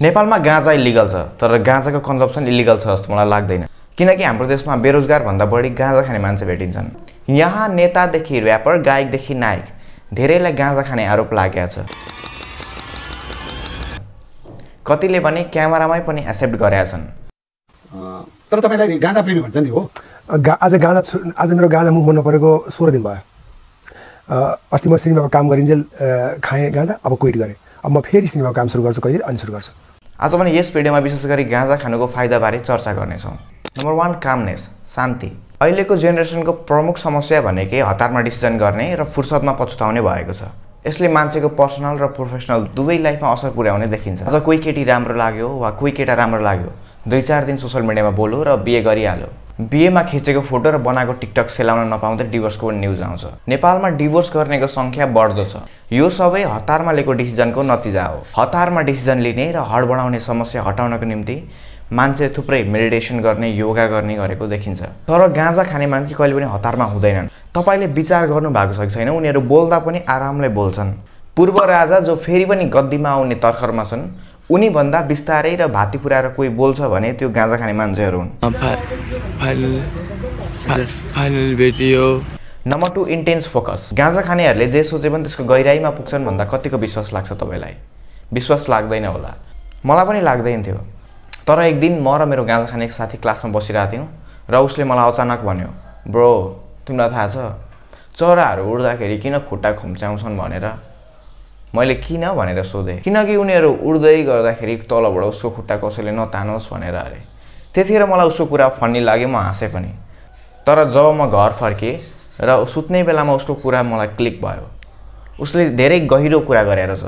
नेपालमा गाँजा इलिगल छ तर गाँजाको कन्जम्पसन इलिगल छ जस्तो मलाई लाग्दैन किनकि हाम्रो देशमा बेरोजगार भन्दा बढी गाँजा खाने मान्छे भेटिन्छन्। यहाँ नेतादेखि र्यापर गायकदेखि नायक धेरैलाई गाँजा खाने आरोप लागेको छ। कतिले भने क्यामेरामै पनि एक्सेप्ट गरेका छन्। तर तपाईलाई गाँजा प्रेमी भन्छ नि हो। आज मेरो गाँजा मुख बन्नु परेको 16 दिन भयो। अस्ति म सिनेमामा काम गरिन्जेल खाएँ गाँजा, अब क्विट गरेँ। अब म फेरि सिनेमामा काम सुरु गर्छु, कहिले अनि सुरु गर्छु। आज पनि यस भिडियोमा विशेष गरी गाँजा खानुको फाइदाबारे चर्चा गर्नेछौँ। नम्बर 1 कामनेस, शान्ति। अहिलेको जेनेरेसनको प्रमुख समस्या भनेकै हतारमा डिसिजन गर्ने र फुर्सदमा पछुताउने भएको छ। यसले मान्छेको पर्सनल र प्रोफेसनल दुवै लाइफमा असर पुर्याउने देखिन्छ। आज कोही केटी राम्रो लाग्यो वा कोही केटा राम्रो लाग्यो, 2-4 दिन सोसल मिडियामा बोल्यो र बिहे गरिहाल्यो। बिहेमा खिचेको फोटो र बनाएको टिकटक सेलाउन नपाउँदै डिभोर्सको न्युज आउँछ। नेपालमा डिभोर्स गर्नेको संख्या बढ्दो छ। यो सबै हतारमा लिएको डिसिजनको नतिजा हो। हतारमा डिसिजन लिने र हडबडाउने समस्या हटाउनको निम्ति मान्छे थुप्रै मेडिटेसन गर्ने, योगा गर्ने गरेको देखिन्छ। तर गाँजा खाने मान्छे कहिले पनि हतारमा हुँदैनन्। तपाईले विचार गर्नु भएको छ कि छैन, उनीहरू बोल्दा पनि आरामले बोल्छन्। पूर्व राजा जो फेरि पनि गद्दीमा आउने तर्खरमा छन्, उनी भन्दा बिस्तारै र भाती पुर्याएर कोही बोल्छ भने त्यो गाँजा खाने मान्छेहरू हुन्। Number 2 intense focus. गाँजा खानेहरूले जे सोचे पनि त्यसको गहिराईमा पुग्छन् भन्दा कतिको विश्वास लाग्छ तपाईलाई? विश्वास लाग्दैन होला। मलाई पनि लाग्दैन थियो। तर एक दिन म र मेरो गाँजा खाने एक साथी क्लासमा बसिरहेको थियौँ र उसले मलाई अचानक भन्यो, ब्रो तिमीलाई थाहा छ चराहरू उड्दाखेरि किन खुट्टा खुम्च्याउँछन् भनेर? मैले किन भनेर सोधेँ। किनकि उनीहरू उड्दै गर्दाखेरि तलबाट उसको खुट्टा कसैले नतानोस् भनेर अरे। त्यतिखेर मलाई उसको कुरा फन्नी लाग्यो, म हाँसेँ पनि। तर जब म घर फर्केँ र सुत्ने बेलामा उसको कुरा मलाई क्लिक भयो। उसले धेरै गहिरो कुरा गरेर छ।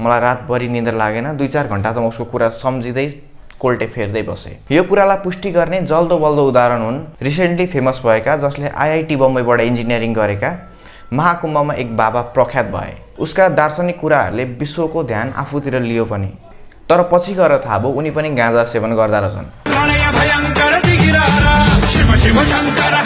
मलाई रातभरि निद्रा लागेन। 2-4 घण्टा त म उसको कुरा सम्झिँदै कोल्टे फेर्दै बसेँ। यो कुरालाई पुष्टि गर्ने जल्दो बल्दो उदाहरण हुन् रिसेन्टली फेमस भएका, जसले आइआइटी बम्बईबाट इन्जिनियरिङ गरेका महाकुम्भमा एक बाबा प्रख्यात भए। उसका दार्शनिक कुराहरूले विश्वको ध्यान आफूतिर लियो पनि। तर पछि गएर थाहा भयो उनी पनि गाँजा सेवन गर्दा रहेछन्।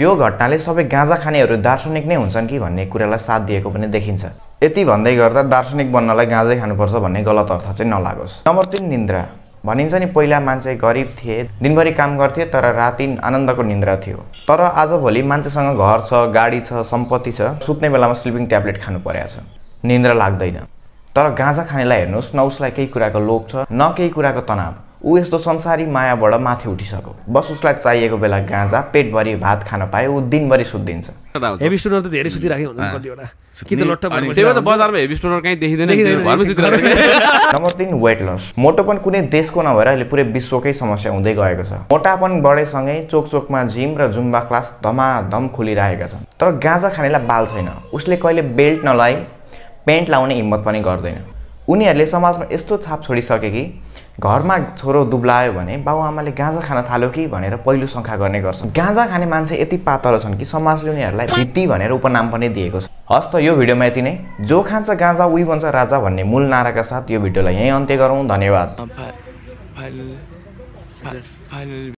यो घटनाले सबै गाँजा खानेहरू दार्शनिक नै हुन्छन् कि भन्ने कुरालाई साथ दिएको पनि देखिन्छ। यति भन्दै गर्दा दार्शनिक बन्नलाई गाँजै खानुपर्छ भन्ने गलत अर्थ चाहिँ नलागोस्। नम्बर 3 निन्द्रा। भनिन्छ नि पहिला मान्छे गरिब थिए, दिनभरि काम गर्थे तर राति आनन्दको निन्द्रा थियो। तर आजभोलि मान्छेसँग घर छ, गाडी छ, सम्पत्ति छ, सुत्ने बेलामा स्लिपिङ ट्याब्लेट खानु परेको छ, निन्द्रा लाग्दैन। तर गाँजा खानेलाई हेर्नुहोस् न, उसलाई केही कुराको लोभ छ न केही कुराको तनाव। ऊ यस्तो संसारी मायाबाट माथि उठिसक्यो। बस उसलाई चाहिएको बेला गाँजा, पेटभरि भात खान पाए ऊ दिनभरि सुत्दिन्छ। हेभी स्टोनर त धेरै सुतिराखे हुन्छन् कतिवटा। कि त लट्टा त्यही त बजारमा हेभी स्टोनर कहीँ देखिदैन, घरमै सुतिराखे। Number 3 weight loss. मोटोपन कुनै देशको नभएर अहिले पुरै विश्वकै समस्या हुँदै गएको छ। मोटापन बढेसँगै चोकचोकमा जिम र जुम्बा क्लास धमाधम खुलिरहेका छन्। तर गाँजा खानेलाई बाल छैन। उसले कहिले बेल्ट नलाइ पेन्ट लाउने हिम्मत पनि गर्दैन। उनीहरूले समाजमा यस्तो छाप छोडिसके कि घरमा छोरो दुब्लायो भने बाबुआमाले गाँजा खान थाल्यो कि भनेर पहिलो शङ्का गर्ने गर्छन्। गाँजा खाने मान्छे यति पातलो छन् कि समाजले उनीहरूलाई भित्ती भनेर उपनाम पनि दिएको छ। हस् त यो भिडियोमा यति नै। जो खान्छ गाँजा उही बन्छ राजा भन्ने मूल नाराका साथ यो भिडियोलाई यहीँ अन्त्य गरौँ। धन्यवाद।